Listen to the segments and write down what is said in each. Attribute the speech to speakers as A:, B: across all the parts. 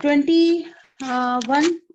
A: 21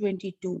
A: 22।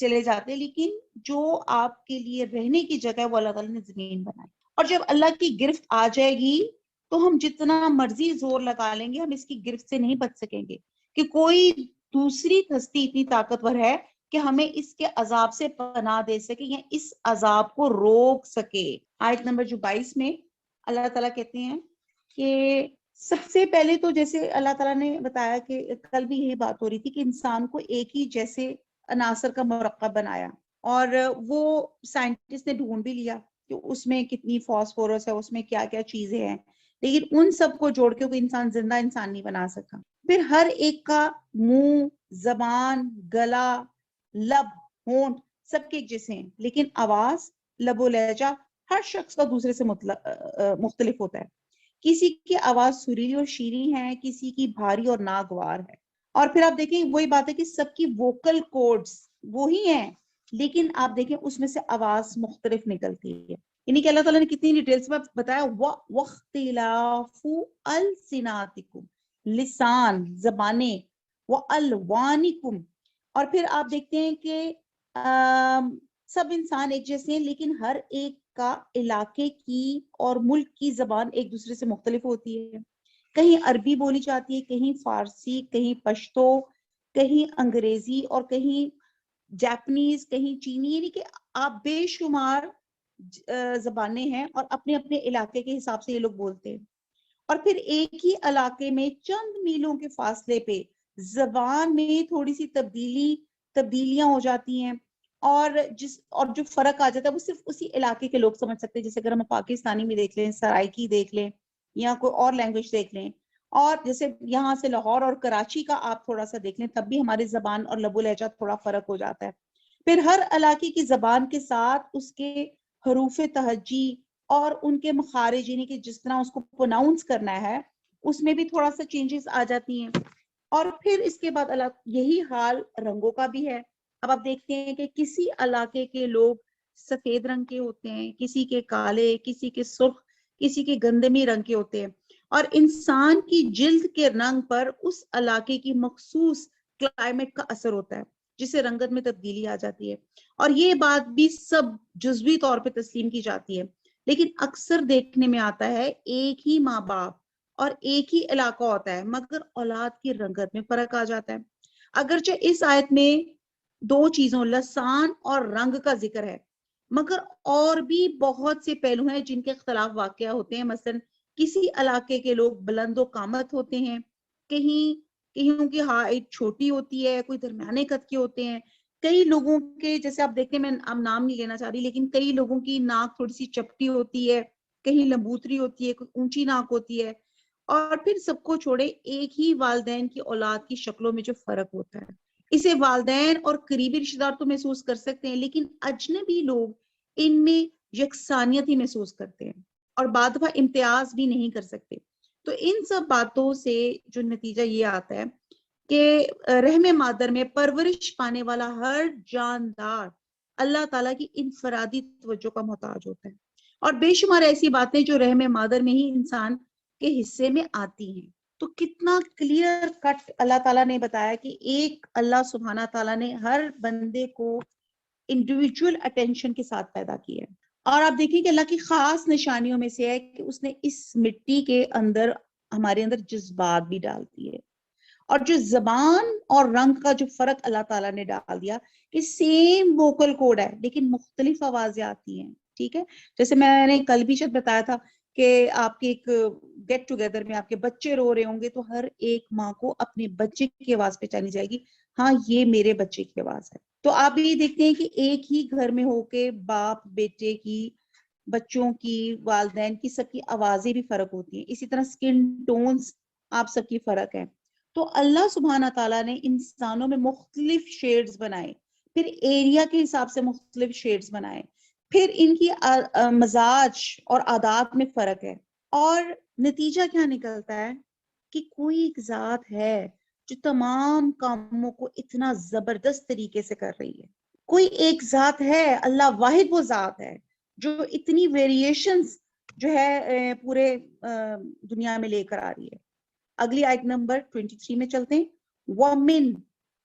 A: چلے جاتے ہیں، لیکن جو آپ کے لیے رہنے کی جگہ ہے وہ اللہ تعالیٰ نے زمین بنائی. اور جب اللہ کی گرفت آ جائے گی تو ہم جتنا مرضی زور لگا لیں گے ہم اس کی گرفت سے نہیں بچ سکیں گے، کہ کوئی دوسری ہستی اتنی طاقتور ہے کہ ہمیں اس کے عذاب سے پناہ دے سکے یا اس عذاب کو روک سکے. آیت نمبر جو 22 میں اللہ تعالیٰ کہتے ہیں کہ سب سے پہلے تو جیسے اللہ تعالیٰ نے بتایا کہ کل بھی یہی بات ہو رہی تھی کہ انسان کو ایک ہی جیسے عناصر کا مرکب بنایا، اور وہ سائنٹسٹ نے ڈھونڈ بھی لیا کہ اس میں کتنی فاسفورس ہے، اس میں کیا کیا چیزیں ہیں، لیکن ان سب کو جوڑ کے کوئی انسان زندہ انسان نہیں بنا سکا. پھر ہر ایک کا منہ، زبان، گلا، لب، ہونٹ سب کے ایک جیسے ہیں، لیکن آواز، لب و لہجہ ہر شخص کا دوسرے سے مختلف ہوتا ہے. کسی کی آواز سریلی اور شیریں ہے، کسی کی بھاری اور ناگوار ہے. اور پھر آپ دیکھیں وہی بات ہے کہ سب کی ووکل کوڈز وہی ہیں، لیکن آپ دیکھیں اس میں سے آواز مختلف نکلتی ہے. یعنی کہ اللہ تعالیٰ نے کتنی ڈیٹیل سے بتایا، وَاخْتِلَافُ أَلْسِنَاتِكُمْ، لسان، زبانیں، وَأَلْوَانِكُمْ. اور پھر آپ دیکھتے ہیں کہ سب انسان ایک جیسے ہیں، لیکن ہر ایک کا علاقے کی اور ملک کی زبان ایک دوسرے سے مختلف ہوتی ہے. کہیں عربی بولی جاتی ہے، کہیں فارسی، کہیں پشتو، کہیں انگریزی، اور کہیں جاپنیز، کہیں چینی. یعنی کہ آپ بے شمار زبانیں ہیں اور اپنے اپنے علاقے کے حساب سے یہ لوگ بولتے ہیں. اور پھر ایک ہی علاقے میں چند میلوں کے فاصلے پہ زبان میں تھوڑی سی تبدیلیاں ہو جاتی ہیں، اور جو فرق آ جاتا ہے وہ صرف اسی علاقے کے لوگ سمجھ سکتے ہیں. جیسے اگر ہم پاکستانی میں دیکھ لیں، سرائکی دیکھ لیں، یا کوئی اور لینگویج دیکھ لیں، اور جیسے یہاں سے لاہور اور کراچی کا آپ تھوڑا سا دیکھ لیں، تب بھی ہماری زبان اور لب و لہجہ تھوڑا فرق ہو جاتا ہے. پھر ہر علاقے کی زبان کے ساتھ اس کے حروف تہجی اور ان کے مخارج، یعنی کہ جس طرح اس کو پروناؤنس کرنا ہے اس میں بھی تھوڑا سا چینجز آ جاتی ہیں. اور پھر اس کے بعد یہی حال رنگوں کا بھی ہے. اب آپ دیکھتے ہیں کہ کسی علاقے کے لوگ سفید رنگ کے ہوتے ہیں، کسی کے کالے، کسی کے سرخ، کسی کے گندمی رنگ کے ہوتے ہیں. اور انسان کی جلد کے رنگ پر اس علاقے کی مخصوص کلائمیٹ کا اثر ہوتا ہے، جس سے رنگت میں تبدیلی آ جاتی ہے. اور یہ بات بھی سب جزوی طور پہ تسلیم کی جاتی ہے، لیکن اکثر دیکھنے میں آتا ہے ایک ہی ماں باپ اور ایک ہی علاقہ ہوتا ہے، مگر اولاد کی رنگت میں فرق آ جاتا ہے. اگرچہ اس آیت میں دو چیزوں لسان اور رنگ کا ذکر ہے، مگر اور بھی بہت سے پہلو ہیں جن کے اختلاف واقع ہوتے ہیں. مثلا کسی علاقے کے لوگ بلند و قامت ہوتے ہیں، کہیں کی ہائٹ چھوٹی ہوتی ہے، کوئی درمیانے قد کے ہوتے ہیں. کئی لوگوں کے جیسے آپ دیکھتے ہیں، میں اب نام نہیں لینا چاہ رہی، لیکن کئی لوگوں کی ناک تھوڑی سی چپٹی ہوتی ہے، کہیں لمبوتری ہوتی ہے، کوئی اونچی ناک ہوتی ہے. اور پھر سب کو چھوڑے ایک ہی والدین کی اولاد کی شکلوں میں جو فرق ہوتا ہے، اسے والدین اور قریبی رشتہ دار تو محسوس کر سکتے ہیں، لیکن اجنبی لوگ ان میں یکسانیت ہی محسوس کرتے ہیں اور بعد دفعہ امتیاز بھی نہیں کر سکتے. تو ان سب باتوں سے جو نتیجہ یہ آتا ہے کہ رحم مادر میں پرورش پانے والا ہر جاندار اللہ تعالیٰ کی انفرادی توجہ کا محتاج ہوتا ہے. اور بے شمار ایسی باتیں جو رحم مادر میں ہی انسان کے حصے میں آتی ہیں. تو کتنا کلیئر کٹ اللہ تعالیٰ نے بتایا کہ ایک اللہ سبحانہ تعالیٰ نے ہر بندے کو انڈیویجول اٹینشن کے ساتھ پیدا کیا ہے. اور آپ دیکھیں کہ اللہ کی خاص نشانیوں میں سے ہے کہ اس نے اس مٹی کے اندر ہمارے اندر جذبات بھی ڈال دیے، اور جو زبان اور رنگ کا جو فرق اللہ تعالیٰ نے ڈال دیا کہ سیم ووکل کوڈ ہے لیکن مختلف آوازیں آتی ہیں. ٹھیک ہے، جیسے میں نے کل بھی شاید بتایا تھا کہ آپ کے ایک گیٹ ٹوگیدر میں آپ کے بچے رو رہے ہوں گے تو ہر ایک ماں کو اپنے بچے کی آواز پہچانی جائے گی، ہاں یہ میرے بچے کی آواز ہے. تو آپ یہ دیکھتے ہیں کہ ایک ہی گھر میں ہو کے باپ بیٹے کی، بچوں کی، والدین کی، سب کی آوازیں بھی فرق ہوتی ہیں. اسی طرح سکن ٹونز آپ سب کی فرق ہے. تو اللہ سبحانہ تعالیٰ نے انسانوں میں مختلف شیڈز بنائے، پھر ایریا کے حساب سے مختلف شیڈز بنائے، پھر ان کی مزاج اور عادات میں فرق ہے. اور نتیجہ کیا نکلتا ہے کہ کوئی ایک ذات ہے جو تمام کاموں کو اتنا زبردست طریقے سے کر رہی ہے. کوئی ایک ذات ہے، اللہ واحد وہ ذات ہے جو اتنی ویریشنز جو ہے پورے دنیا میں لے کر آ رہی ہے. اگلی آیت نمبر 23 میں چلتے ہیں. وَمِن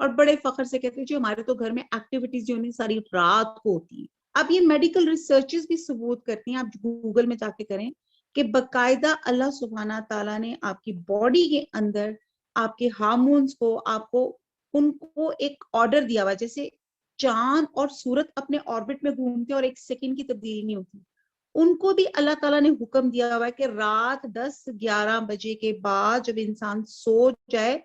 A: اور بڑے فخر سے کہتے ہیں جی ہمارے تو گھر میں ایکٹیویٹیز جو ہیں ساری رات کو ہوتی ہیں. اب یہ میڈیکل ریسرچز بھی ثبوت کرتی ہیں, آپ گوگل میں جا کے کریں, کہ باقاعدہ اللہ سبحانہ تعالیٰ نے آپ کی باڈی کے اندر آپ کے ہارمونز کو, آپ کو ان کو ایک آرڈر دیا ہوا ہے. جیسے چاند اور سورج اپنے آربٹ میں گھومتے اور ایک سیکنڈ کی تبدیلی نہیں ہوتی, ان کو بھی اللہ تعالیٰ نے حکم دیا ہوا ہے کہ رات 10-11 بجے کے بعد جب انسان سو جائے,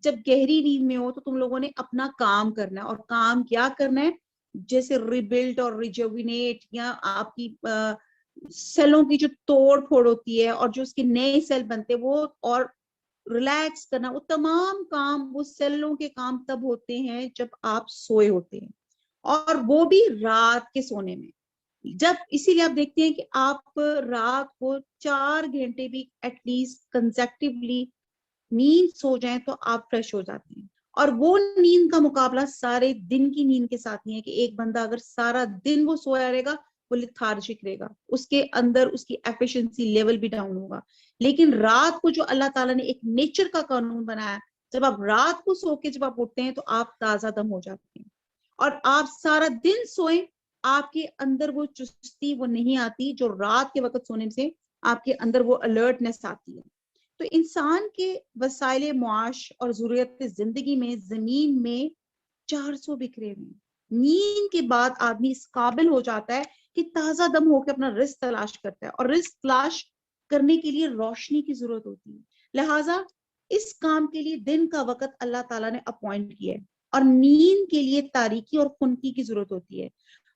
A: جب گہری نیند میں ہو, تو تم لوگوں نے اپنا کام کرنا ہے. اور کام کیا کرنا ہے؟ جیسے ریبلڈ اور ریجوینیٹ, یا آپ کی سیلوں کی جو توڑ پھوڑ ہوتی ہے اور جو اس کے نئے سیل بنتے ہیں وہ, اور ریلیکس کرنا, وہ تمام کام, وہ سیلوں کے کام تب ہوتے ہیں جب آپ سوئے ہوتے ہیں, اور وہ بھی رات کے سونے میں. جب اسی لیے آپ دیکھتے ہیں کہ آپ رات کو 4 گھنٹے بھی ایٹ لیسٹ کنزیکٹیولی نیند سو جائیں تو آپ فریش ہو جاتے ہیں. اور وہ نیند کا مقابلہ سارے دن کی نیند کے ساتھ نہیں ہے, کہ ایک بندہ اگر سارا دن وہ سویا رہے گا وہ لیتھارجک رہے گا, اس کے اندر اس کی ایفیشنسی لیول بھی ڈاؤن ہوگا. لیکن رات کو جو اللہ تعالیٰ نے ایک نیچر کا قانون بنایا, جب آپ رات کو سو کے جب آپ اٹھتے ہیں تو آپ تازہ دم ہو جاتے ہیں, اور آپ سارا دن سوئیں آپ کے اندر وہ چستی وہ نہیں آتی جو رات کے وقت سونے سے آپ کے اندر وہ الرٹنس آتی ہے. تو انسان کے وسائل معاش اور ضرورت زندگی میں زمین میں 400 بکھرے ہوئے. نیند کے بعد آدمی اس قابل ہو جاتا ہے کہ تازہ دم ہو کے اپنا رزق تلاش کرتا ہے, اور رزق تلاش کرنے کے لیے روشنی کی ضرورت ہوتی ہے. لہٰذا اس کام کے لیے دن کا وقت اللہ تعالیٰ نے اپوائنٹ کیا ہے, اور نیند کے لیے تاریکی اور خنکی کی ضرورت ہوتی ہے.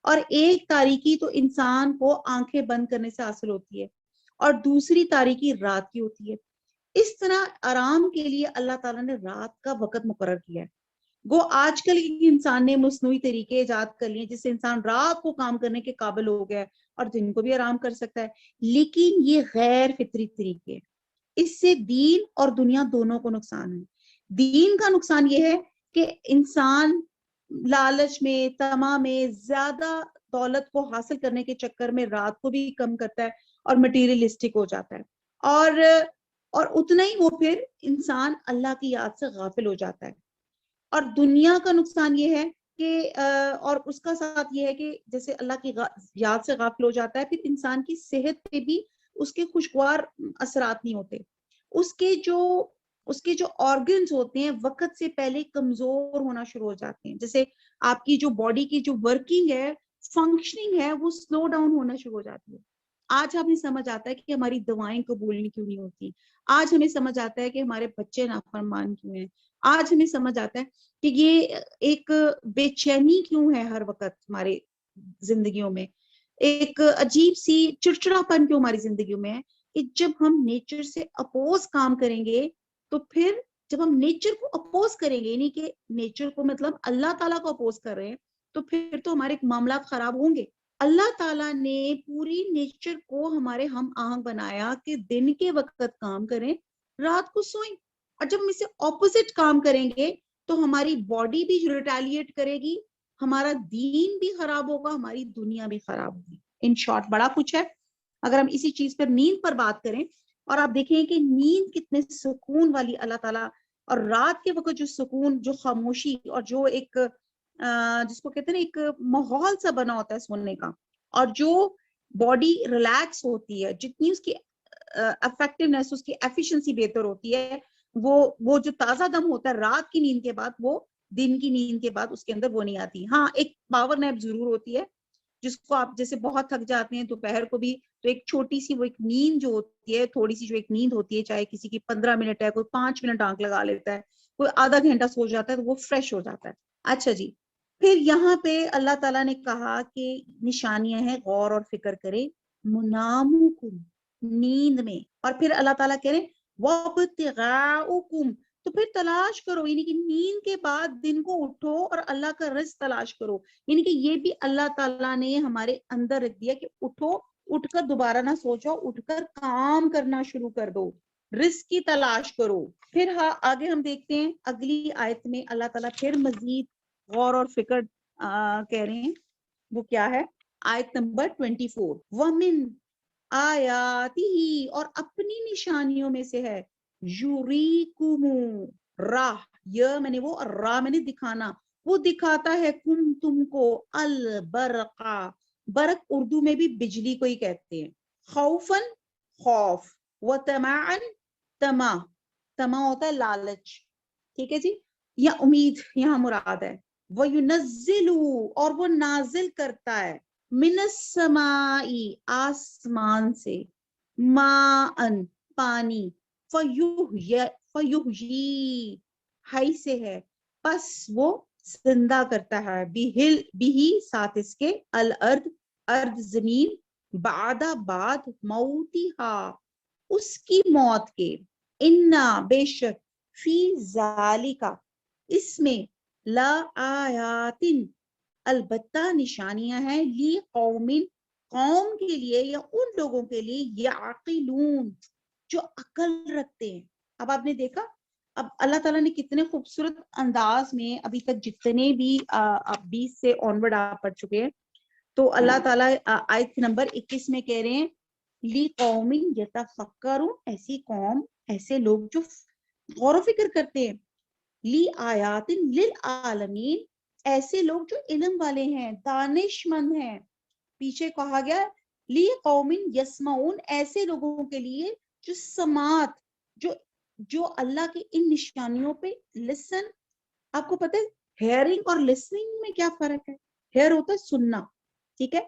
A: اور ایک تاریکی تو انسان کو آنکھیں بند کرنے سے حاصل ہوتی ہے, اور دوسری تاریکی رات کی ہوتی ہے. اس طرح آرام کے لیے اللہ تعالیٰ نے رات کا وقت مقرر کیا ہے. وہ آج کل انسان نے مصنوعی طریقے ایجاد کر لیے جس سے انسان رات کو کام کرنے کے قابل ہو گیا ہے اور دن کو بھی آرام کر سکتا ہے, لیکن یہ غیر فطری طریقے. اس سے دین اور دنیا دونوں کو نقصان ہے. دین کا نقصان یہ ہے کہ انسان لالچ میں, طمع میں, زیادہ دولت کو حاصل کرنے کے چکر میں رات کو بھی کم کرتا ہے اور مٹیریلسٹک ہو جاتا ہے, اور اتنا ہی وہ پھر انسان اللہ کی یاد سے غافل ہو جاتا ہے. اور دنیا کا نقصان یہ ہے کہ اور اس کا ساتھ یہ ہے کہ جیسے اللہ کی یاد سے غافل ہو جاتا ہے, پھر انسان کی صحت پہ بھی اس کے خوشگوار اثرات نہیں ہوتے. اس کے جو آرگنز ہوتے ہیں وقت سے پہلے کمزور ہونا شروع ہو جاتے ہیں. جیسے آپ کی جو باڈی کی جو ورکنگ ہے, فنکشننگ ہے, وہ سلو ڈاؤن ہونا شروع ہو جاتی ہے. آج ہمیں سمجھ آتا ہے کہ ہماری دعائیں قبول کیوں نہیں ہوتی. آج ہمیں سمجھ آتا ہے کہ ہمارے بچے نافرمان کیوں ہیں. آج ہمیں سمجھ آتا ہے کہ یہ ایک بے چینی کیوں ہے ہر وقت ہمارے زندگیوں میں, ایک عجیب سی چڑچڑا پن کیوں ہماری زندگیوں میں ہے. کہ جب ہم نیچر سے اپوز کام کریں گے, تو پھر جب ہم نیچر کو اپوز کریں گے, یعنی کہ نیچر کو مطلب اللہ تعالیٰ کو اپوز کر رہے ہیں, تو پھر تو ہمارے معاملات خراب ہوں گے. اللہ تعالیٰ نے پوری نیچر کو ہمارے ہم آہنگ بنایا کہ دن کے وقت کام کریں, رات کو سوئیں. اور جب ہم اسے اپوزٹ کام کریں گے تو ہماری باڈی بھی ریٹیلیٹ کرے گی, ہمارا دین بھی خراب ہوگا, ہماری دنیا بھی خراب ہوگی. ان شارٹ بڑا کچھ ہے. اگر ہم اسی چیز پر نیند پر بات کریں, اور آپ دیکھیں کہ نیند کتنے سکون والی اللہ تعالیٰ, اور رات کے وقت جو سکون, جو خاموشی, اور جو ایک جس کو کہتے ہیں نا ایک ماحول سا بنا ہوتا ہے سونے کا, اور جو باڈی ریلیکس ہوتی ہے, جتنی اس کی افیکٹونیس, اس کی ایفیشنسی بہتر ہوتی ہے, وہ جو تازہ دم ہوتا ہے رات کی نیند کے بعد, وہ دن کی نیند کے بعد اس کے اندر وہ نہیں آتی. ہاں ایک پاور نیپ ضرور ہوتی ہے, جس کو آپ جیسے بہت تھک جاتے ہیں دوپہر کو بھی, تو ایک چھوٹی سی وہ ایک نیند جو ہوتی ہے, تھوڑی سی جو ایک نیند ہوتی ہے, چاہے کسی کی 15 منٹ ہے, کوئی 5 منٹ آنکھ لگا لیتا ہے, کوئی آدھا گھنٹہ سو جاتا ہے, تو وہ فریش ہو جاتا ہے. اچھا جی, پھر یہاں پہ اللہ تعالیٰ نے کہا کہ نشانیاں ہیں, غور اور فکر کرے منامکم, نیند میں. اور پھر اللہ تعالیٰ کہہ رہے وابتغاؤکم, تو پھر تلاش کرو, یعنی کہ نیند کے بعد دن کو اٹھو اور اللہ کا رزق تلاش کرو. یعنی کہ یہ بھی اللہ تعالیٰ نے ہمارے اندر رکھ دیا کہ اٹھو, اٹھ کر دوبارہ نہ سوچو, اٹھ کر کام کرنا شروع کر دو, رزق کی تلاش کرو. پھر آگے ہم دیکھتے ہیں اگلی آیت میں اللہ تعالیٰ پھر مزید غور اور فکر کہہ رہے ہیں. وہ کیا ہے؟ آیت نمبر 24, وَمِنْ آیاتہ, اور اپنی نشانیوں میں سے ہے, یُریکُمُ راہ یہ میں نے وہ راہ میں نے دکھانا، وہ دکھاتا ہے تم کو البرقا، برق اردو میں بھی بجلی کو ہی کہتے ہیں، خوفن خوف، وطمعن تما، تما ہوتا ہے لالچ، ٹھیک ہے جی، یا امید یہاں مراد ہے، وَيُنَزِّلُ اور وہ نازل کرتا ہے، من السمائی آسمان سے، ماءن پانی، فیحیی ہائی سے ہے، پس وہ زندہ کرتا ہے، بھی ساتھ اس کے، الارض ارض زمین، بعد بعد موتیہا اس کی موت کے، انا بے شک، فی ذالکا اس میں، لا آیاتن البتہ نشانیاں ہیں، لی قومن قوم کے لیے یا ان لوگوں کے لیے، یعقلون جو عقل رکھتے ہیں۔ اب آپ نے دیکھا اب اللہ تعالیٰ نے کتنے خوبصورت انداز میں ابھی تک جتنے بھی 20 سے آنورڈ آپ پڑھ چکے ہیں، تو اللہ تعالیٰ آیت نمبر 21 میں کہہ رہے ہیں لی قوم یتفکرون، ایسی قوم ایسے لوگ جو غور و فکر کرتے ہیں، لی آیات للعالمین ایسے لوگ جو علم والے ہیں، دانش مند ہیں، پیچھے کہا گیا لی قوم یسمعون ایسے لوگوں کے لیے جو سماعت، جو اللہ کے ان نشانیوں پہ لسن، آپ کو پتہ ہے ہیئرنگ اور لسننگ میں کیا فرق ہے؟ ہیئر ہوتا ہے سننا، ٹھیک ہے،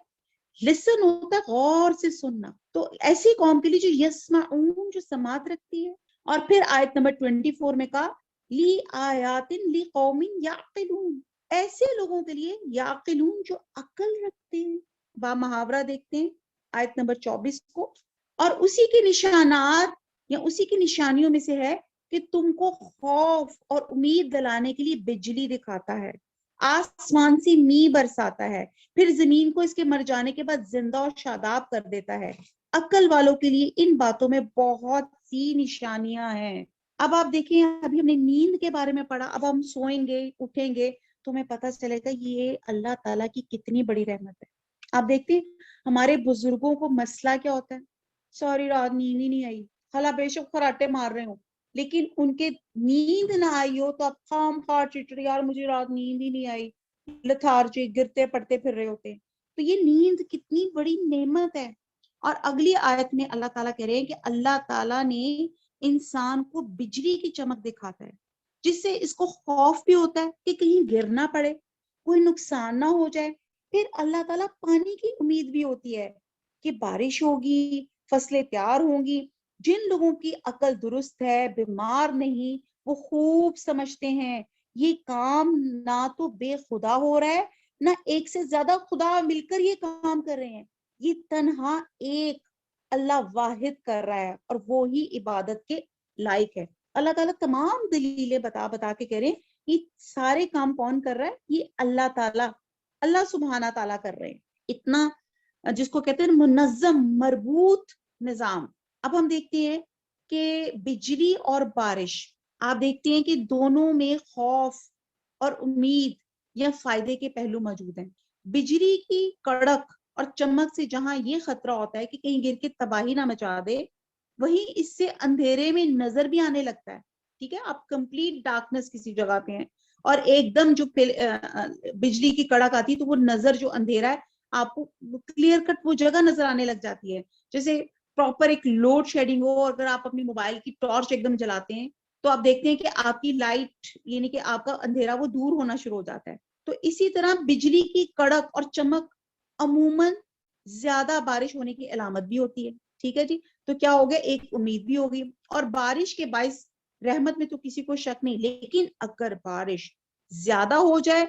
A: لسن ہوتا ہے غور سے سننا، تو ایسی قوم کے لیے جو یسمعون جو سماعت رکھتی ہے۔ اور پھر آیت نمبر 24 میں کہا لی آیات لی قوم یعقلون ایسے لوگوں کے لیے، یعقلون جو عقل رکھتے ہیں۔ با محاورہ دیکھتے ہیں آیت نمبر 24 کو، اور اسی کے نشانات یا اسی کی نشانیوں میں سے ہے کہ تم کو خوف اور امید دلانے کے لیے بجلی دکھاتا ہے، آسمان سے می برساتا ہے، پھر زمین کو اس کے مر جانے کے بعد زندہ اور شاداب کر دیتا ہے۔ عقل والوں کے لیے ان باتوں میں بہت سی نشانیاں ہیں۔ اب آپ دیکھیں، ابھی ہم نے نیند کے بارے میں پڑھا، اب ہم سوئیں گے اٹھیں گے تو ہمیں پتہ چلے گا یہ اللہ تعالیٰ کی کتنی بڑی رحمت ہے۔ آپ دیکھتے ہیں ہمارے بزرگوں کو مسئلہ کیا ہوتا ہے، سوری رات نیند ہی نہیں آئی، خلا بے شک خراٹے مار رہے ہوں، لیکن ان کے نیند نہ آئی ہو تو اب خام خواہ چٹڑ، یار مجھے رات نیند ہی نہیں آئی، لتھارجی گرتے پڑتے پھر رہے ہوتے ہیں۔ تو یہ نیند کتنی بڑی نعمت ہے۔ اور اگلی آیت میں اللہ تعالیٰ کہہ رہے ہیں کہ اللہ تعالیٰ نے انسان کو بجلی کی چمک دکھاتا ہے، جس سے اس کو خوف بھی ہوتا ہے کہ کہیں گر نہ پڑے، کوئی نقصان نہ ہو جائے۔ پھر اللہ تعالیٰ پانی کی امید بھی ہوتی ہے کہ بارش ہوگی، فصلیں تیار ہوں گی۔ جن لوگوں کی عقل درست ہے، بیمار نہیں، وہ خوب سمجھتے ہیں یہ کام نہ تو بے خدا ہو رہا ہے، نہ ایک سے زیادہ خدا مل کر یہ کام کر رہے ہیں، یہ تنہا ایک اللہ واحد کر رہا ہے اور وہی عبادت کے لائق ہے۔ اللہ تعالیٰ تمام دلیلیں بتا بتا کے کہہ رہے ہیں یہ سارے کام کون کر رہا ہے، یہ اللہ تعالیٰ، اللہ سبحانہ تعالیٰ کر رہے ہیں۔ اتنا جس کو کہتے ہیں منظم مربوط نظام۔ اب ہم دیکھتے ہیں کہ بجلی اور بارش، آپ دیکھتے ہیں کہ دونوں میں خوف اور امید یا فائدے کے پہلو موجود ہیں۔ بجلی کی کڑک اور چمک سے جہاں یہ خطرہ ہوتا ہے کہ کہیں گر کے تباہی نہ مچا دے، وہیں اس سے اندھیرے میں نظر بھی آنے لگتا ہے، ٹھیک ہے، آپ کمپلیٹ ڈارکنس کسی جگہ پہ ہیں اور ایک دم جو بجلی کی کڑک آتی ہے تو وہ نظر جو اندھیرا ہے آپ کو کلیئر کٹ وہ جگہ نظر آنے لگ جاتی ہے، جیسے پراپر ایک لوڈ شیڈنگ ہو، اگر آپ اپنی موبائل کی ٹارچ ایک دم جلاتے ہیں تو آپ دیکھتے ہیں کہ آپ کی لائٹ یعنی کہ آپ کا اندھیرا وہ دور ہونا شروع ہو جاتا ہے۔ تو اسی طرح بجلی کی کڑک اور چمک عموماً زیادہ بارش ہونے کی علامت بھی ہوتی ہے، ٹھیک ہے جی، تو کیا ہو گیا، ایک امید بھی ہوگی۔ اور بارش کے باعث رحمت میں تو کسی کو شک نہیں، لیکن اگر بارش زیادہ ہو جائے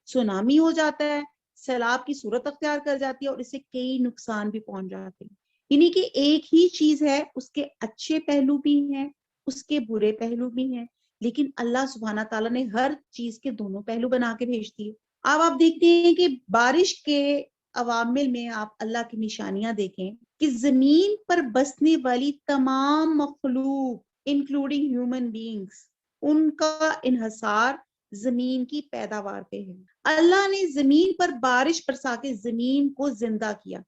A: سونامی ہو جاتا ہے، سیلاب کی صورت اختیار کر جاتی ہے اور اس سے کئی نقصان بھی پہنچ جاتے ہیں۔ یعنی کہ ایک ہی چیز ہے، اس کے اچھے پہلو بھی ہیں، اس کے برے پہلو بھی ہیں، لیکن اللہ سبحانہ تعالیٰ نے ہر چیز کے دونوں پہلو بنا کے بھیج دیے۔ اب آپ دیکھتے ہیں کہ بارش کے عوامل میں آپ اللہ کی نشانیاں دیکھیں کہ زمین پر بسنے والی تمام مخلوق انکلوڈنگ ہیومن بینگز، ان کا انحصار زمین کی پیداوار پہ ہے۔ اللہ نے زمین پر بارش برسا کے زمین کو زندہ کیا۔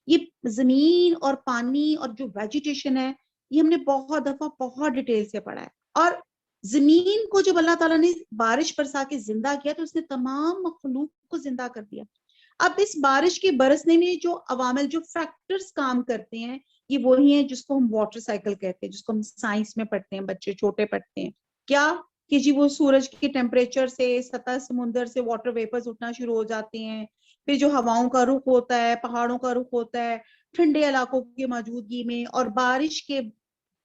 A: یہ زمین اور پانی اور جو ویجیٹیشن ہے یہ ہم نے بہت دفعہ بہت ڈیٹیل سے پڑھا ہے، اور زمین کو جب اللہ تعالیٰ نے بارش برسا کے زندہ کیا تو اس نے تمام مخلوق کو زندہ کر دیا. اب اس بارش کے برسنے میں جو عوامل، جو فیکٹرز کام کرتے ہیں، یہ وہی ہیں جس کو ہم واٹر سائیکل کہتے ہیں، جس کو ہم سائنس میں پڑھتے ہیں، بچے چھوٹے پڑھتے ہیں. کیا کہ جی وہ سورج کے ٹیمپریچر سے، سطح سمندر سے واٹر ویپرز اٹھنا شروع ہو جاتے ہیں. پھر جو ہواؤں کا رخ ہوتا ہے، پہاڑوں کا رخ ہوتا ہے ٹھنڈے علاقوں کی موجودگی میں، اور بارش کے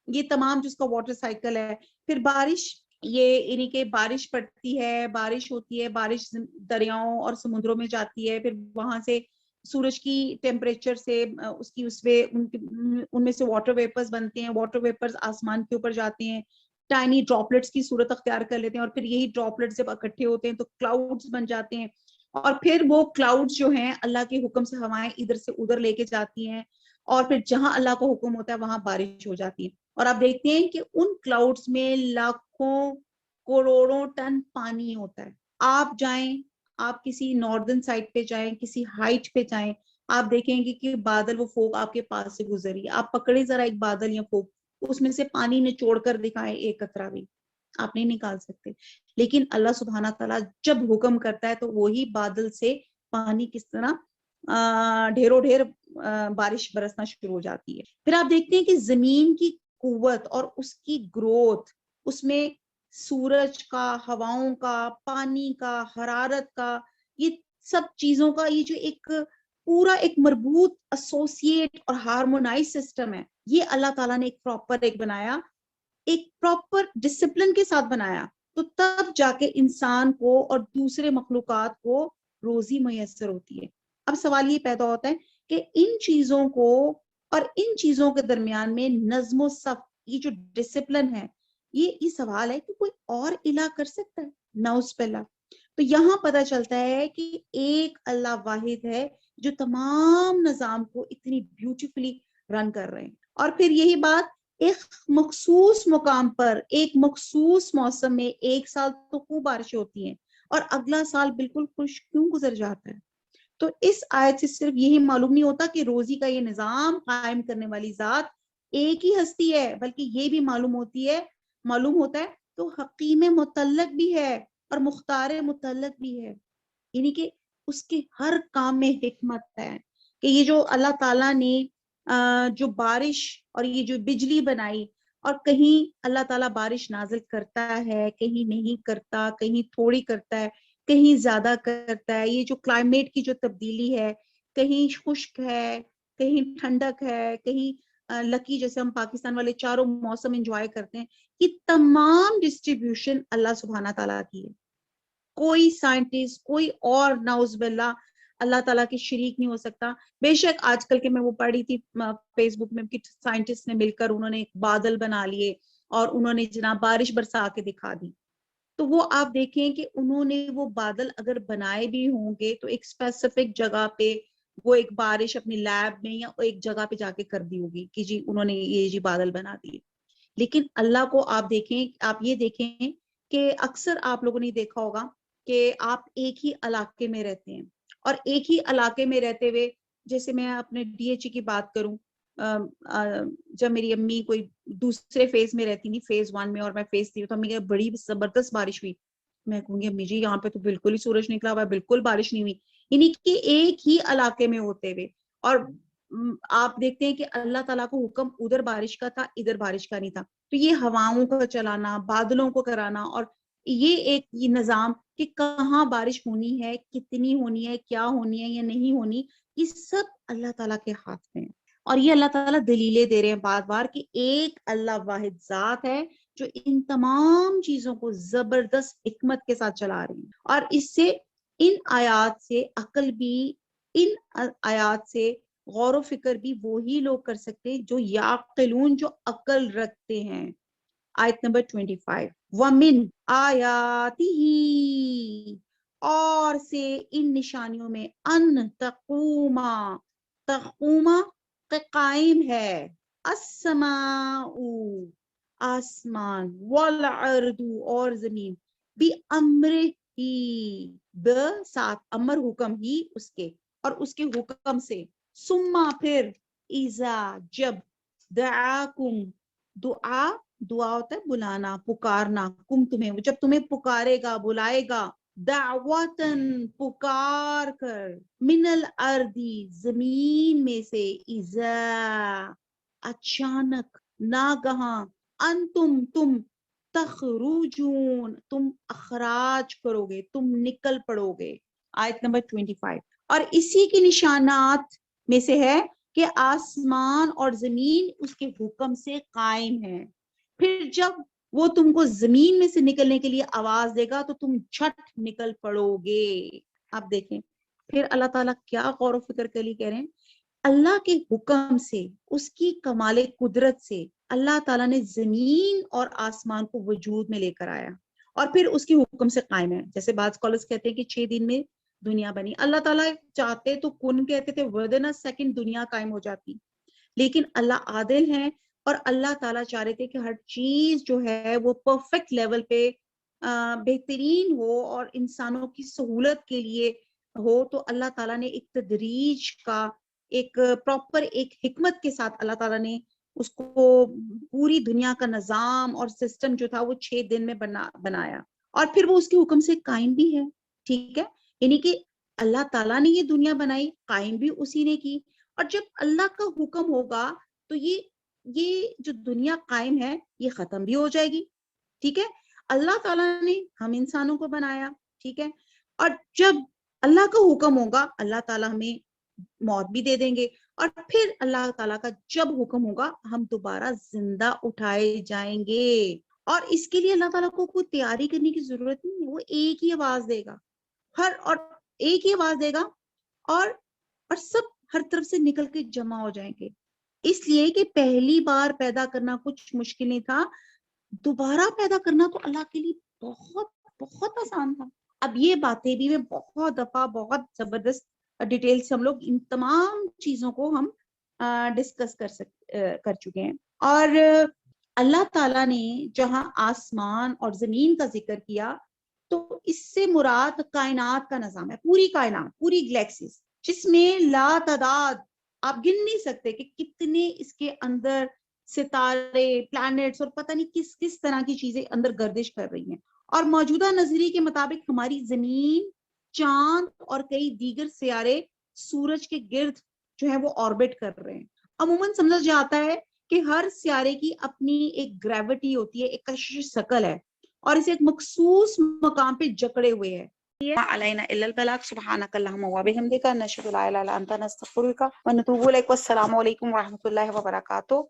A: یہ تمام جس کا واٹر سائیکل ہے. پھر بارش، یہ یعنی کہ بارش پڑتی ہے، بارش ہوتی ہے، بارش دریاؤں اور سمندروں میں جاتی ہے. پھر وہاں سے سورج کی ٹیمپریچر سے ان میں سے واٹر ویپرز بنتے ہیں. واٹر ویپرز آسمان کے اوپر جاتے ہیں، ٹائنی ڈراپلٹس کی صورت اختیار کر لیتے ہیں، اور پھر یہی ڈراپلٹس جب اکٹھے ہوتے ہیں تو کلاؤڈز بن جاتے ہیں. اور پھر وہ کلاؤڈز جو ہیں اللہ کے حکم سے ہوائیں ادھر سے ادھر لے کے جاتی ہیں، اور پھر جہاں اللہ کو حکم ہوتا ہے وہاں بارش ہو جاتی ہے. اور آپ دیکھتے ہیں کہ ان کلاؤڈز میں لاکھوں کروڑوں ٹن پانی ہوتا ہے. آپ جائیں، آپ کسی ناردرن سائڈ پہ جائیں، کسی ہائٹ پہ جائیں، آپ دیکھیں گے کہ بادل وہ فوگ آپ کے پاس سے گزری. آپ پکڑے ذرا ایک بادل یا فوگ، اس میں سے پانی نچوڑ کر دکھائیں، ایک قطرہ بھی آپ نہیں نکال سکتے. لیکن اللہ سبحانہ تعالیٰ جب حکم کرتا ہے تو وہی بادل سے پانی کس طرح ڈھیروں ڈھیر بارش برسنا شروع ہو جاتی ہے. پھر آپ دیکھتے ہیں کہ زمین کی قوت اور اس کی گروتھ، اس میں سورج کا، ہواؤں کا، پانی کا، حرارت کا، یہ سب چیزوں کا یہ جو ایک پورا ایک مربوط ایسوسیٹ اور ہارمونائز سسٹم ہے، یہ اللہ تعالیٰ نے ایک پراپر ایک بنایا، ایک پراپر ڈسپلن کے ساتھ بنایا. تو تب جا کے انسان کو اور دوسرے مخلوقات کو روزی میسر ہوتی ہے. اب سوال یہ پیدا ہوتا ہے کہ ان چیزوں کو اور ان چیزوں کے درمیان میں نظم و ضبط، یہ جو ڈسپلن ہے، یہ سوال ہے کہ کوئی اور الہ کر سکتا ہے؟ نعوذ باللہ. تو یہاں پتہ چلتا ہے کہ ایک اللہ واحد ہے جو تمام نظام کو اتنی بیوٹیفلی رن کر رہے ہیں. اور پھر یہی بات ایک مخصوص مقام پر، ایک مخصوص موسم میں ایک سال تو خوب بارشیں ہوتی ہیں اور اگلا سال بالکل خشک کیوں گزر جاتا ہے. تو اس آیت سے صرف یہی معلوم نہیں ہوتا کہ روزی کا یہ نظام قائم کرنے والی ذات ایک ہی ہستی ہے، بلکہ یہ بھی معلوم ہوتا ہے تو حکیم مطلق بھی ہے اور مختار مطلق بھی ہے. یعنی کہ اس کے ہر کام میں حکمت ہے کہ یہ جو اللہ تعالیٰ نے جو بارش اور یہ جو بجلی بنائی، اور کہیں اللہ تعالیٰ بارش نازل کرتا ہے، کہیں نہیں کرتا، کہیں تھوڑی کرتا ہے، کہیں زیادہ کرتا ہے. یہ جو کلائمیٹ کی جو تبدیلی ہے، کہیں خشک ہے، کہیں ٹھنڈک ہے، کہیں لکی جیسے ہم پاکستان والے چاروں موسم انجوائے کرتے ہیں، یہ تمام ڈسٹریبیوشن اللہ سبحانہ تعالیٰ کی ہے. کوئی سائنٹسٹ، کوئی اور نعوذ باللہ اللہ تعالیٰ کے شریک نہیں ہو سکتا. بے شک آج کل کے میں وہ پڑھی تھی فیس بک میں کہ سائنٹسٹ نے مل کر انہوں نے ایک بادل بنا لیے اور انہوں نے جناب بارش برسا کے دکھا دی. تو وہ آپ دیکھیں کہ انہوں نے وہ بادل اگر بنائے بھی ہوں گے تو ایک اسپیسیفک جگہ پہ وہ ایک بارش اپنی لیب میں یا ایک جگہ پہ جا کے کر دی ہوگی کہ جی انہوں نے یہ جی بادل بنا دیے. لیکن اللہ کو آپ دیکھیں، آپ یہ دیکھیں کہ اکثر آپ لوگوں نے دیکھا ہوگا کہ آپ ایک ہی علاقے میں رہتے ہیں، اور ایک ہی علاقے میں رہتے ہوئے، جیسے میں اپنے ڈی ایچ ای کی بات کروں، جب میری امی کوئی دوسرے فیز میں رہتی تھی، فیز 1 میں، اور میں فیز 3، تو امی کہ بڑی زبردست بارش ہوئی، میں کہوں گی امی جی یہاں پہ تو بالکل ہی سورج نکلا ہوا ہے، بالکل بارش نہیں ہوئی. یعنی کہ ایک ہی علاقے میں ہوتے ہوئے. اور آپ دیکھتے ہیں کہ اللہ تعالیٰ کو حکم ادھر بارش کا تھا، ادھر بارش کا نہیں تھا. تو یہ ہواؤں کا چلانا، بادلوں کو کرانا، اور یہ نظام کہ کہاں بارش ہونی ہے، کتنی ہونی ہے، کیا ہونی ہے یا نہیں ہونی، یہ سب اللہ تعالیٰ کے ہاتھ میں ہے. اور یہ اللہ تعالیٰ دلیلیں دے رہے ہیں بار بار کہ ایک اللہ واحد ذات ہے جو ان تمام چیزوں کو زبردست حکمت کے ساتھ چلا رہی ہیں. اور اس سے ان آیات سے عقل بھی، ان آیات سے غور و فکر بھی وہی لوگ کر سکتے ہیں جو یعقلون، جو عقل رکھتے ہیں. آیت نمبر 25، وَمِنْ آیَاتِهِ، اور سے ان نشانیوں میں، ان تقوما کہ قائم ہے، السماء آسمان، والارض اور زمین، بِأَمْرِهِ ساتھ امر حکم ہی اس کے اور اس کے حکم سے، ثم پھر، اذا جب، دعاکم دعا دعا ہوتا ہے بلانا، پکارنا، کم تمہیں، جب تمہیں پکارے گا، بلائے گا، دعوتن پکار کر، من الارضی زمین میں سے، اذا اچانک، ناگہاں، انتم تم، تخرجون تم اخراج کرو گے، تم نکل پڑو گے. آیت نمبر 25. اور اسی کی نشانات میں سے ہے کہ آسمان اور زمین اس کے حکم سے قائم ہے. پھر جب وہ تم کو زمین میں سے نکلنے کے لیے آواز دے گا تو تم جھٹ نکل پڑو گے. آپ دیکھیں پھر اللہ تعالیٰ کیا غور و فکر کے لیے کہہ رہے ہیں. اللہ کے حکم سے، اس کی کمال قدرت سے اللہ تعالیٰ نے زمین اور آسمان کو وجود میں لے کر آیا اور پھر اس کے حکم سے قائم ہے. جیسے بعض اسکالرز کہتے ہیں کہ 6 دن میں دنیا بنی. اللہ تعالیٰ چاہتے تو کن کہتے تھے ودن اے سیکنڈ دنیا قائم ہو جاتی، لیکن اللہ عادل ہے اور اللہ تعالیٰ چاہ رہے تھے کہ ہر چیز جو ہے وہ پرفیکٹ لیول پہ بہترین ہو اور انسانوں کی سہولت کے لیے ہو. تو اللہ تعالیٰ نے ایک تدریج کا ایک پراپر ایک حکمت کے ساتھ اللہ تعالیٰ نے اس کو پوری دنیا کا نظام اور سسٹم جو تھا وہ 6 دن میں بنایا اور پھر وہ اس کے حکم سے قائم بھی ہے. ٹھیک ہے، یعنی کہ اللہ تعالیٰ نے یہ دنیا بنائی، قائم بھی اسی نے کی، اور جب اللہ کا حکم ہوگا تو یہ جو دنیا قائم ہے یہ ختم بھی ہو جائے گی. ٹھیک ہے، اللہ تعالیٰ نے ہم انسانوں کو بنایا، ٹھیک ہے، اور جب اللہ کا حکم ہوگا اللہ تعالیٰ ہمیں موت بھی دے دیں گے اور پھر اللہ تعالیٰ کا جب حکم ہوگا ہم دوبارہ زندہ اٹھائے جائیں گے. اور اس کے لیے اللہ تعالیٰ کو کوئی تیاری کرنے کی ضرورت نہیں ہے. وہ ایک ہی آواز دے گا، اور ایک ہی آواز دے گا اور سب ہر طرف سے نکل کے جمع ہو جائیں گے. اس لیے کہ پہلی بار پیدا کرنا کچھ مشکل نہیں تھا، دوبارہ پیدا کرنا تو اللہ کے لیے بہت بہت آسان تھا. اب یہ باتیں بھی میں بہت دفعہ بہت زبردست ڈیٹیل سے ہم لوگ ان تمام چیزوں کو ہم ڈسکس کر چکے ہیں. اور اللہ تعالیٰ نے جہاں آسمان اور زمین کا ذکر کیا تو اس سے مراد کائنات کا نظام ہے، پوری کائنات، پوری گلیکسیز، جس میں لا تعداد، آپ گن نہیں سکتے کہ کتنے اس کے اندر ستارے، پلانٹس اور پتہ نہیں کس کس طرح کی چیزیں اندر گردش کر رہی ہیں. اور موجودہ نظریے کے مطابق ہماری زمین، چاند اور کئی دیگر سیارے سورج کے گرد جو ہے وہ آربٹ کر رہے ہیں. عموماً سمجھا جاتا ہے کہ ہر سیارے کی اپنی ایک گریوٹی ہوتی ہے، ایک کشش شکل ہے اور اسے ایک مخصوص مقام پہ جکڑے ہوئے ہے. علینا الا البلاغ. سبحانک اللہم وبحمدک، نشہد لا الہ الا انت، نستغفرک ونتوب الیک. والسلام علیکم ورحمۃ اللہ وبرکاتہ.